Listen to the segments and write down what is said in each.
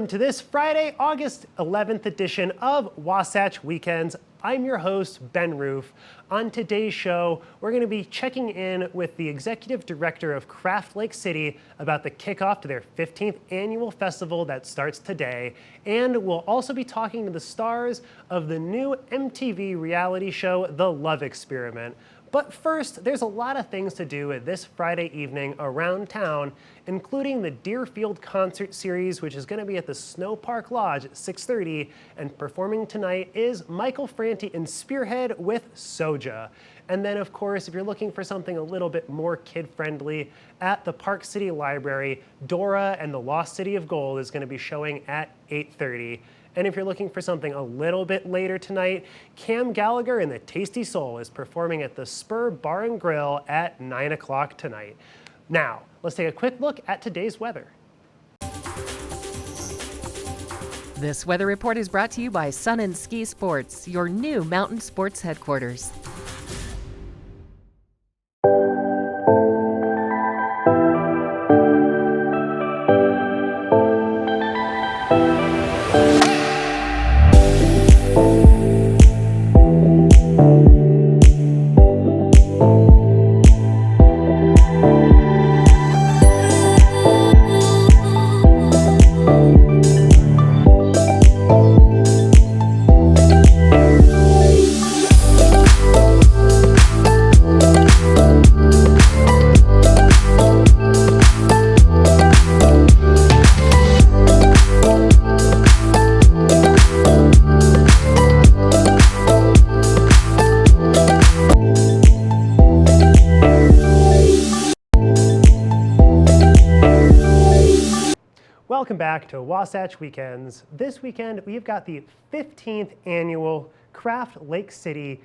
Welcome to this Friday, August 11th edition of Wasatch Weekends. I'm your host, Ben Roof. On today's show, we're going to be checking in with the executive director of Craft Lake City about the kickoff to their 15th annual festival that starts today. And we'll also be talking to the stars of the new MTV reality show, The Love Experiment. But first, there's a lot of things to do this Friday evening around town, including the Deerfield Concert Series, which is going to be at the Snow Park Lodge at 6:30. And performing tonight is Michael Franti and Spearhead with Soja. And then, of course, if you're looking for something a little bit more kid-friendly, at the Park City Library, Dora and the Lost City of Gold is going to be showing at 8:30. And if you're looking for something a little bit later tonight, Cam Gallagher and the Tasty Soul is performing at the Spur Bar and Grill at 9 o'clock tonight. Now, let's take a quick look at today's weather. This weather report is brought to you by Sun and Ski Sports, your new mountain sports headquarters. Welcome back to Wasatch Weekends. This weekend, we've got the 15th annual Craft Lake City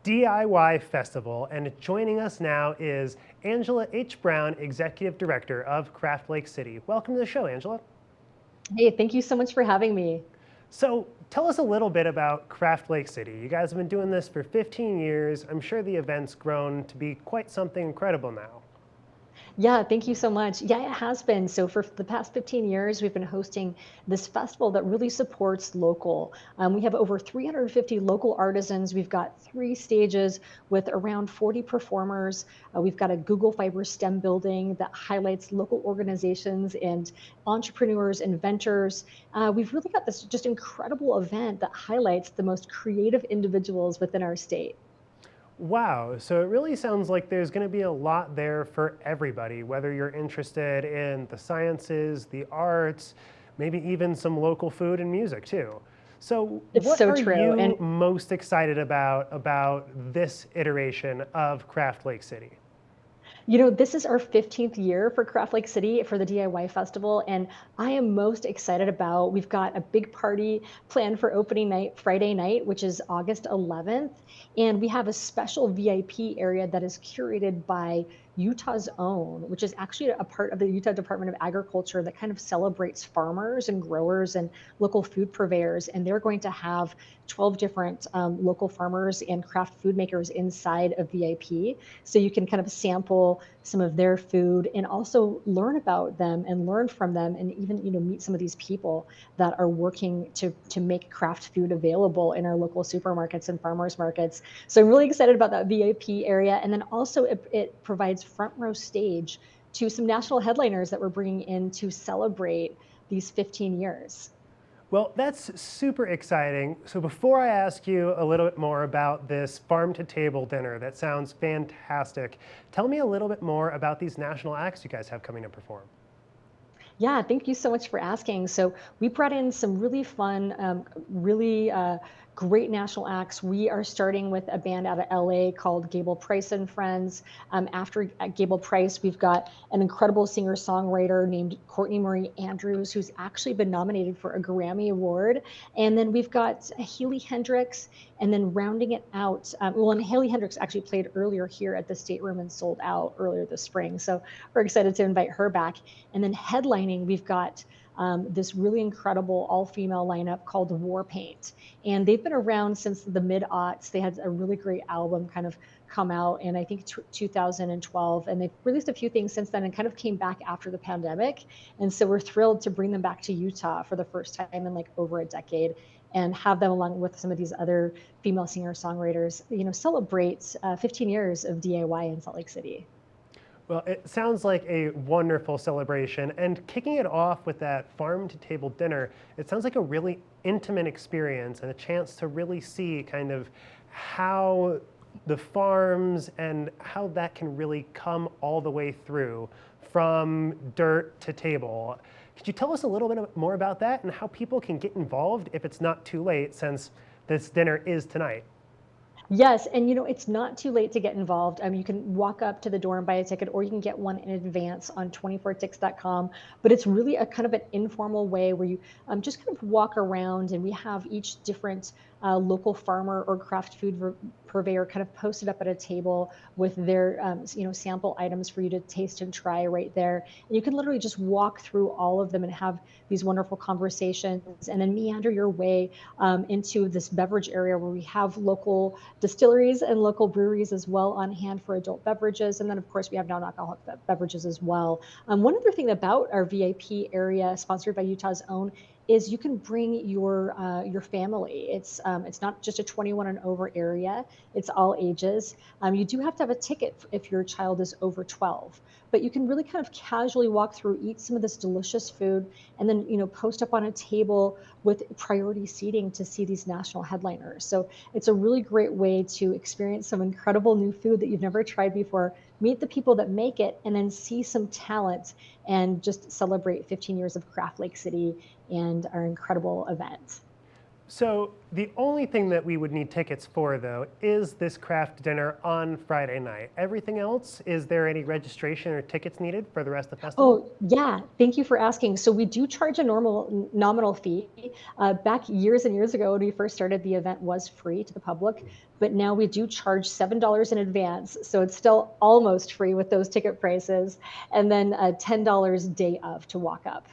DIY Festival, and joining us now is Angela H. Brown, Executive Director of Craft Lake City. Welcome to the show, Angela. Hey, thank you so much for having me. So tell us a little bit about Craft Lake City. You guys have been doing this for 15 years. I'm sure the event's grown to be quite something incredible now. Yeah, thank you so much. Yeah, it has been. So for the past 15 years, we've been hosting this festival that really supports local. We have over 350 local artisans. We've got 3 stages with around 40 performers. We've got a Google Fiber STEM building that highlights local organizations and entrepreneurs, inventors. We've really got this just incredible event that highlights the most creative individuals within our state. Wow, so it really sounds like there's going to be a lot there for everybody, whether you're interested in the sciences, the arts, maybe even some local food and music too. So what are you most excited about this iteration of Craft Lake City? You know, this is our 15th year for Craft Lake City for the DIY Festival, and I am most excited about, we've got a big party planned for opening night, Friday night, which is August 11th, and we have a special VIP area that is curated by Utah's Own, which is actually a part of the Utah Department of Agriculture that kind of celebrates farmers and growers and local food purveyors. And they're going to have 12 different local farmers and craft food makers inside of VIP. So you can kind of sample some of their food and also learn about them and learn from them, and even, you know, meet some of these people that are working to make craft food available in our local supermarkets and farmers markets. So I'm really excited about that VIP area. And then also it provides front row stage to some national headliners that we're bringing in to celebrate these 15 years. Well, that's super exciting. So before I ask you a little bit more about this farm-to-table dinner, that sounds fantastic. Tell me a little bit more about these national acts you guys have coming to perform. Yeah, thank you so much for asking. So we brought in some really fun, great national acts. We are starting with a band out of LA called Gable Price and Friends. After Gable Price, we've got an incredible singer-songwriter named Courtney Marie Andrews, who's actually been nominated for a Grammy Award. And then we've got Haley Hendricks, and then rounding it out, and Haley Hendricks actually played earlier here at the State Room and sold out earlier this spring. So we're excited to invite her back. And then headlining, we've got this really incredible all-female lineup called War Paint. And they've been around since the mid-aughts. They had a really great album kind of come out in, I think, 2012. And they've released a few things since then and kind of came back after the pandemic. And so we're thrilled to bring them back to Utah for the first time in like over a decade and have them along with some of these other female singer-songwriters, celebrate 15 years of DIY in Salt Lake City. Well, it sounds like a wonderful celebration. And kicking it off with that farm to table dinner, it sounds like a really intimate experience and a chance to really see kind of how the farms and how that can really come all the way through from dirt to table. Could you tell us a little bit more about that and how people can get involved if it's not too late, since this dinner is tonight? Yes, and it's not too late to get involved. You can walk up to the door and buy a ticket, or you can get one in advance on 24tix.com. But it's really a kind of an informal way where you just kind of walk around, and we have each different local farmer or craft food purveyor kind of posted up at a table with their sample items for you to taste and try right there. And you can literally just walk through all of them and have these wonderful conversations, and then meander your way into this beverage area where we have local distilleries and local breweries as well on hand for adult beverages. And then, of course, we have non-alcoholic beverages as well. One other thing about our VIP area, sponsored by Utah's Own, is you can bring your family. It's not just a 21 and over area. It's all ages. You do have to have a ticket if your child is over 12, but you can really kind of casually walk through, eat some of this delicious food, and then post up on a table with priority seating to see these national headliners. So it's a really great way to experience some incredible new food that you've never tried before, meet the people that make it, and then see some talent and just celebrate 15 years of Craft Lake City and our incredible event. So the only thing that we would need tickets for, though, is this craft dinner on Friday night. Everything else, is there any registration or tickets needed for the rest of the festival? Oh, yeah. Thank you for asking. So we do charge a nominal fee. Back years and years ago, when we first started, the event was free to the public, but now we do charge $7 in advance. So it's still almost free with those ticket prices, and then $10 day of to walk up.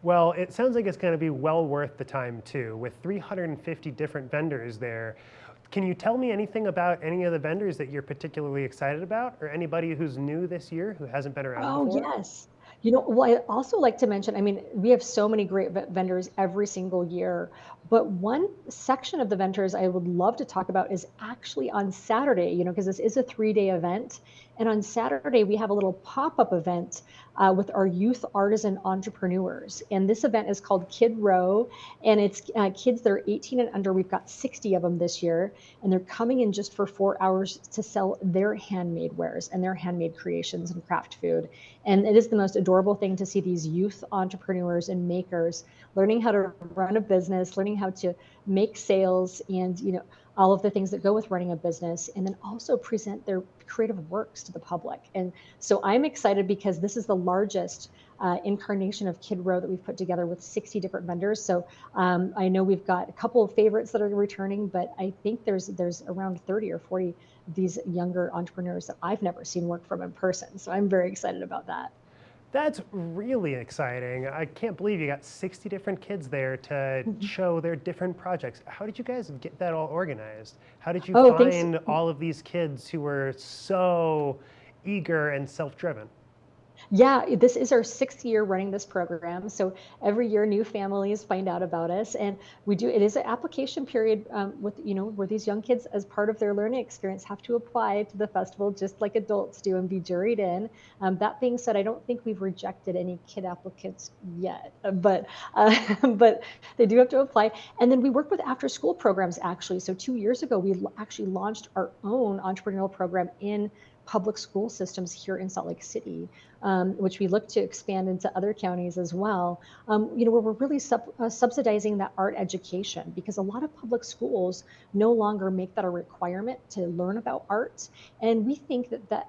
Well, it sounds like it's going to be well worth the time, too, with 350 different vendors there. Can you tell me anything about any of the vendors that you're particularly excited about, or anybody who's new this year who hasn't been around Oh, before? yes. Well, I also like to mention, I mean, we have so many great vendors every single year, but one section of the vendors I would love to talk about is actually on Saturday, because this is a 3-day event. And on Saturday, we have a little pop-up event with our youth artisan entrepreneurs. And this event is called Kid Row, and it's kids that are 18 and under. We've got 60 of them this year, and they're coming in just for 4 hours to sell their handmade wares and their handmade creations and craft food. And it is the most adorable thing to see these youth entrepreneurs and makers learning how to run a business, learning how to make sales, and all of the things that go with running a business, and then also present their creative works to the public. And so I'm excited because this is the largest incarnation of Kid Row that we've put together with 60 different vendors. So I know we've got a couple of favorites that are returning, but I think there's around 30 or 40 of these younger entrepreneurs that I've never seen work from in person. So I'm very excited about that. That's really exciting. I can't believe you got 60 different kids there to show their different projects. How did you guys get that all organized? How did you find all of these kids who were so eager and self-driven? Yeah, this is our 6th year running this program. So every year new families find out about us, and it is an application period where these young kids, as part of their learning experience, have to apply to the festival just like adults do and be juried in. That being said, I don't think we've rejected any kid applicants yet, but they do have to apply. And then we work with after school programs, actually. So 2 years ago, we actually launched our own entrepreneurial program in public school systems here in Salt Lake City, which we look to expand into other counties as well, where we're really subsidizing that art education, because a lot of public schools no longer make that a requirement to learn about art. And we think that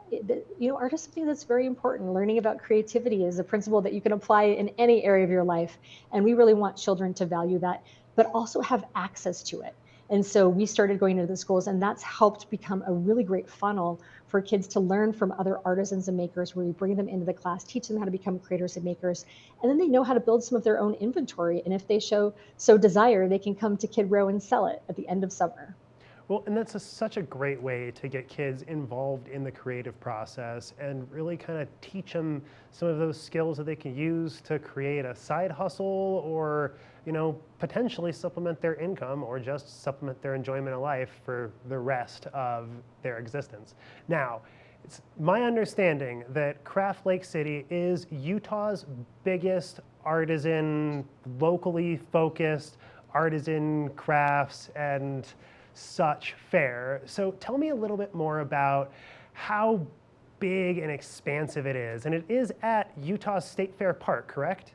art is something that's very important. Learning about creativity is a principle that you can apply in any area of your life. And we really want children to value that, but also have access to it. And so we started going into the schools, and that's helped become a really great funnel for kids to learn from other artisans and makers, where we bring them into the class, teach them how to become creators and makers, and then they know how to build some of their own inventory. And if they show so desire, they can come to Kid Row and sell it at the end of summer. Well, and that's such a great way to get kids involved in the creative process and really kind of teach them some of those skills that they can use to create a side hustle or, potentially supplement their income or just supplement their enjoyment of life for the rest of their existence. Now, it's my understanding that Craft Lake City is Utah's biggest artisan, locally focused artisan crafts and such fair. So tell me a little bit more about how big and expansive it is. And it is at Utah State Fair Park, correct?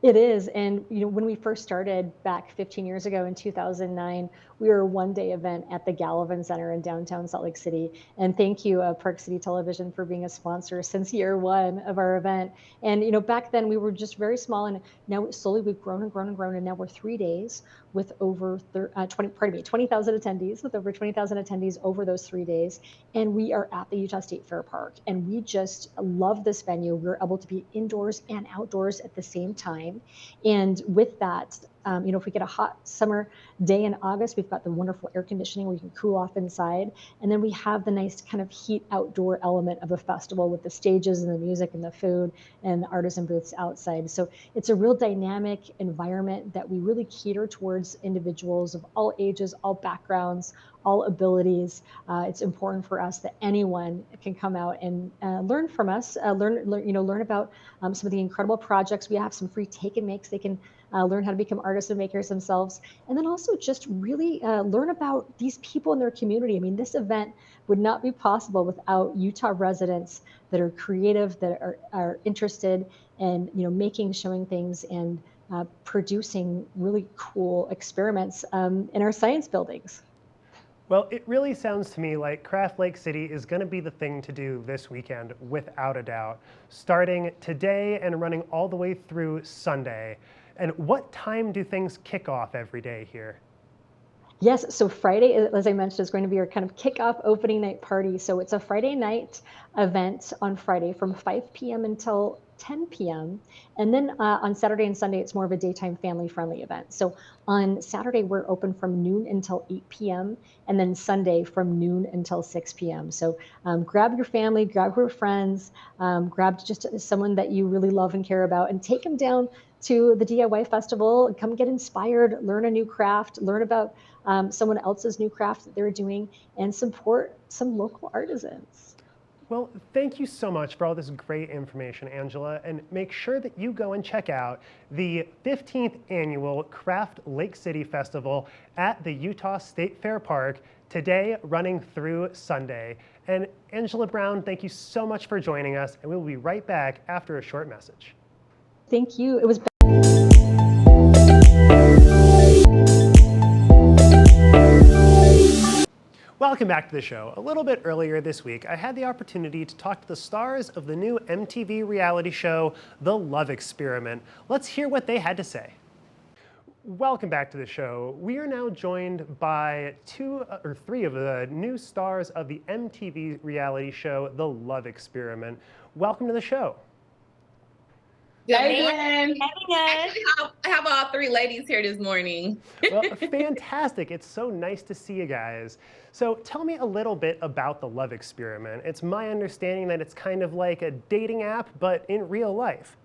It is. And when we first started back 15 years ago in 2009, we were a one-day event at the Gallivan Center in downtown Salt Lake City. And thank you, Park City Television, for being a sponsor since year one of our event. And back then we were just very small, and now slowly we've grown and grown and grown. And now we're 3 days with over 20,000 attendees, with over 20,000 attendees over those 3 days. And we are at the Utah State Fair Park, and we just love this venue. We're able to be indoors and outdoors at the same time. And with that, if we get a hot summer day in August, we've got the wonderful air conditioning where you can cool off inside. And then we have the nice kind of heat outdoor element of the festival with the stages and the music and the food and the artisan booths outside. So it's a real dynamic environment that we really cater towards individuals of all ages, all backgrounds, all abilities. It's important for us that anyone can come out and learn from us, learn about some of the incredible projects. We have some free take and makes. They can learn how to become artists and makers themselves, and then also just really learn about these people in their community. I mean, this event would not be possible without Utah residents that are creative, that are interested in making, showing things, and producing really cool experiments in our science buildings. Well, it really sounds to me like Craft Lake City is going to be the thing to do this weekend, without a doubt, starting today and running all the way through Sunday. And what time do things kick off every day here? Yes, so Friday, as I mentioned, is going to be our kind of kickoff opening night party. So it's a Friday night event on Friday from 5 p.m. until 10 p.m. And then on Saturday and Sunday, it's more of a daytime family-friendly event. So on Saturday, we're open from noon until 8 p.m. And then Sunday from noon until 6 p.m. So grab your family, grab your friends, grab just someone that you really love and care about, and take them down to the DIY festival. Come get inspired, learn a new craft, learn about someone else's new craft that they're doing, and support some local artisans. Well, thank you so much for all this great information, Angela, and make sure that you go and check out the 15th annual Craft Lake City Festival at the Utah State Fair Park, today running through Sunday. And Angela Brown, thank you so much for joining us, and we will be right back after a short message. Thank you. It was Welcome back to the show. A little bit earlier this week, I had the opportunity to talk to the stars of the new MTV reality show, The Love Experiment. Let's hear what they had to say. Welcome back to the show. We are now joined by 2 or 3 of the new stars of the MTV reality show, The Love Experiment. Welcome to the show. I have all 3 ladies here this morning. Well, fantastic. It's so nice to see you guys. So tell me a little bit about The Love Experiment. It's my understanding that it's kind of like a dating app, but in real life.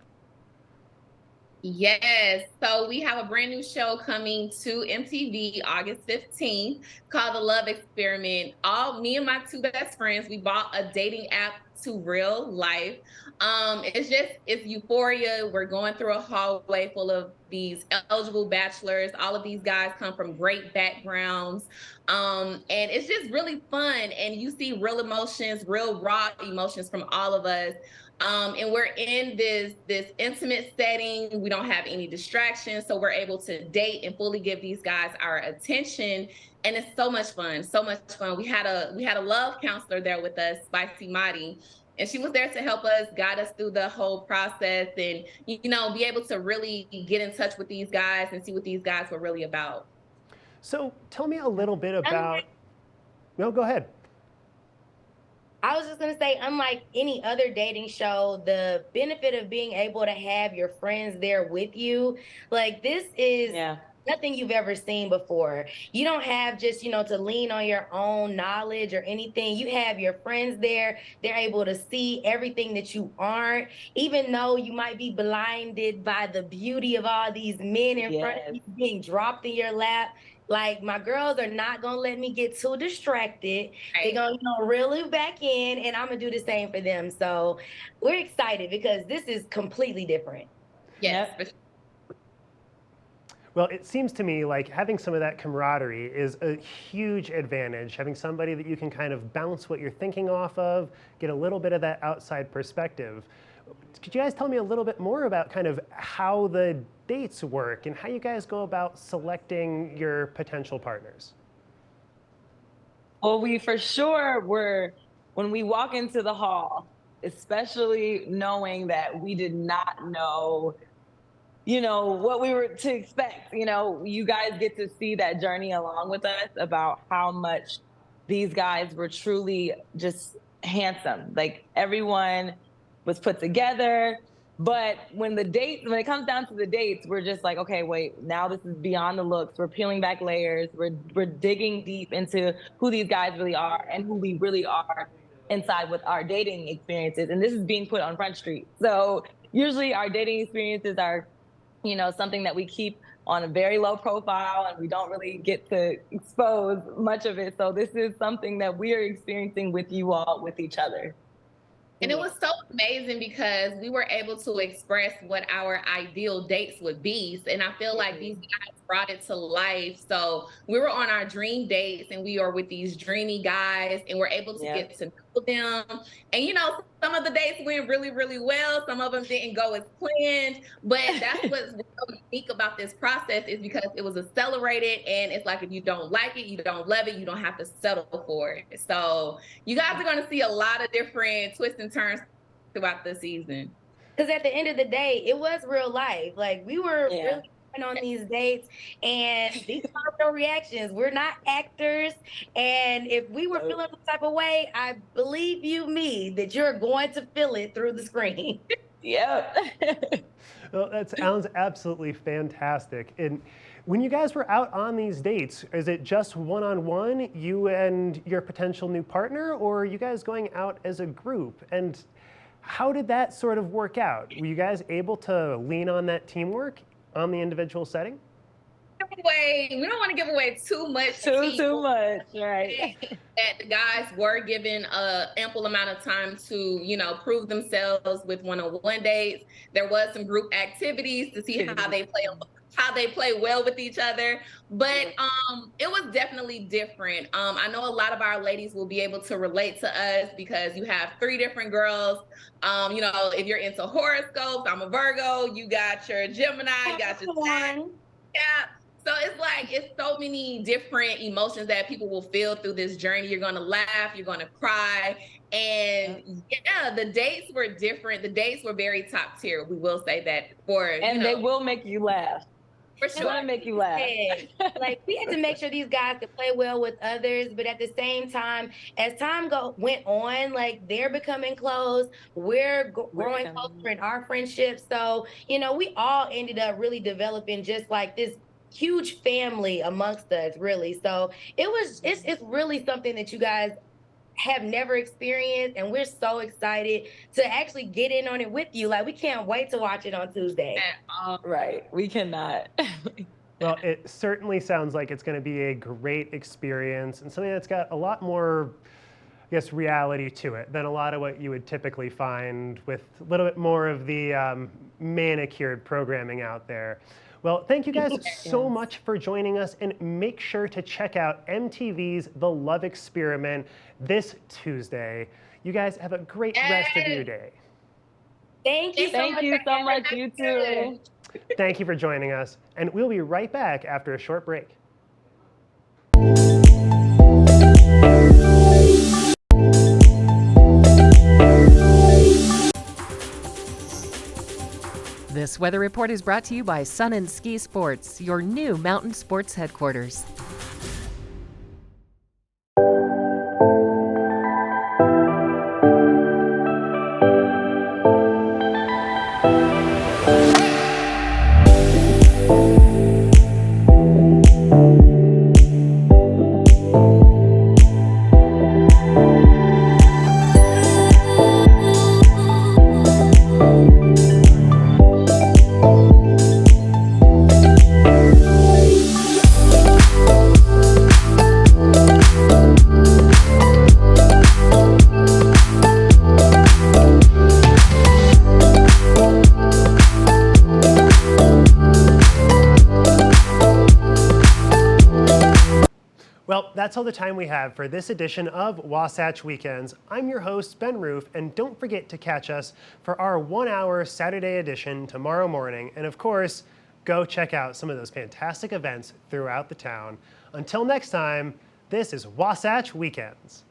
Yes, so we have a brand new show coming to MTV August 15th called The Love Experiment. Me and my 2 best friends, we bought a dating app to real life. It's euphoria. We're going through a hallway full of these eligible bachelors. All of these guys come from great backgrounds. And it's just really fun. And you see real emotions, real raw emotions from all of us. And we're in this intimate setting. We don't have any distractions, so we're able to date and fully give these guys our attention. And it's so much fun, so much fun. We had a love counselor there with us, Spicy Madi, and she was there to help us, guide us through the whole process, and be able to really get in touch with these guys and see what these guys were really about. So tell me a little bit about, no, go ahead. I was just going to say, unlike any other dating show, the benefit of being able to have your friends there with you, like this is nothing you've ever seen before. You don't have just, to lean on your own knowledge or anything. You have your friends there. They're able to see everything that you aren't, even though you might be blinded by the beauty of all these men in front of you being dropped in your lap. Like, my girls are not going to let me get too distracted. They're going to reel it back in, and I'm going to do the same for them. So we're excited because this is completely different. Yes. Well, it seems to me like having some of that camaraderie is a huge advantage. Having somebody that you can kind of bounce what you're thinking off of, get a little bit of that outside perspective. Could you guys tell me a little bit more about kind of how the dates work and how you guys go about selecting your potential partners? Well, we for sure when we walk into the hall, especially knowing that we did not know, what we were to expect. You guys get to see that journey along with us about how much these guys were truly just handsome. Like, everyone was put together. But when it comes down to the dates, we're just like, okay, wait, now this is beyond the looks. We're peeling back layers. We're digging deep into who these guys really are and who we really are inside with our dating experiences. And this is being put on Front Street. So usually our dating experiences are, something that we keep on a very low profile, and we don't really get to expose much of it. So this is something that we are experiencing with you all, with each other. And it was so amazing because we were able to express what our ideal dates would be. And I feel like these guys brought it to life. So we were on our dream dates and we are with these dreamy guys and we're able to get to know them. And, some of the dates went really, really well. Some of them didn't go as planned. But that's what's so unique about this process is because it was accelerated. And it's like, if you don't like it, you don't love it, you don't have to settle for it. So you guys are going to see a lot of different twists and turns throughout the season. Because at the end of the day, it was real life. Like, we were really on these dates, and these are real reactions. We're not actors, and if we were feeling some type of way, I believe me that you're going to feel it through the screen. Yep. Well, that sounds absolutely fantastic. And when you guys were out on these dates, is it just one-on-one, you and your potential new partner, or are you guys going out as a group? And how did that sort of work out? Were you guys able to lean on that teamwork on the individual setting? We don't want to give away too much. Too much, right? That the guys were given an ample amount of time to, prove themselves with one-on-one dates. There was some group activities to see how they play well with each other. But it was definitely different. I know a lot of our ladies will be able to relate to us because you have 3 different girls. If you're into horoscopes, I'm a Virgo, you got your Gemini, you got your Sag. Yeah. So it's so many different emotions that people will feel through this journey. You're going to laugh, you're going to cry. And the dates were different. The dates were very top tier. We will say that they will make you laugh. For sure. They make you laugh. Like, we had to make sure these guys could play well with others, but at the same time, as time went on, like, they're becoming close. We're growing closer in our friendship. So, we all ended up really developing just like this huge family amongst us, really. So it's really something that you guys have never experienced, and we're so excited to actually get in on it with you. Like, we can't wait to watch it on Tuesday. Right, we cannot. Well, it certainly sounds like it's going to be a great experience and something that's got a lot more, I guess, reality to it than a lot of what you would typically find with a little bit more of the manicured programming out there. Well, thank you guys so much for joining us, and make sure to check out MTV's The Love Experiment this Tuesday. You guys have a great rest of your day. Thank you so much. You too. Thank you for joining us, and we'll be right back after a short break. This weather report is brought to you by Sun and Ski Sports, your new mountain sports headquarters. Well, that's all the time we have for this edition of Wasatch Weekends. I'm your host, Ben Roof, and don't forget to catch us for our 1-hour Saturday edition tomorrow morning. And of course, go check out some of those fantastic events throughout the town. Until next time, this is Wasatch Weekends.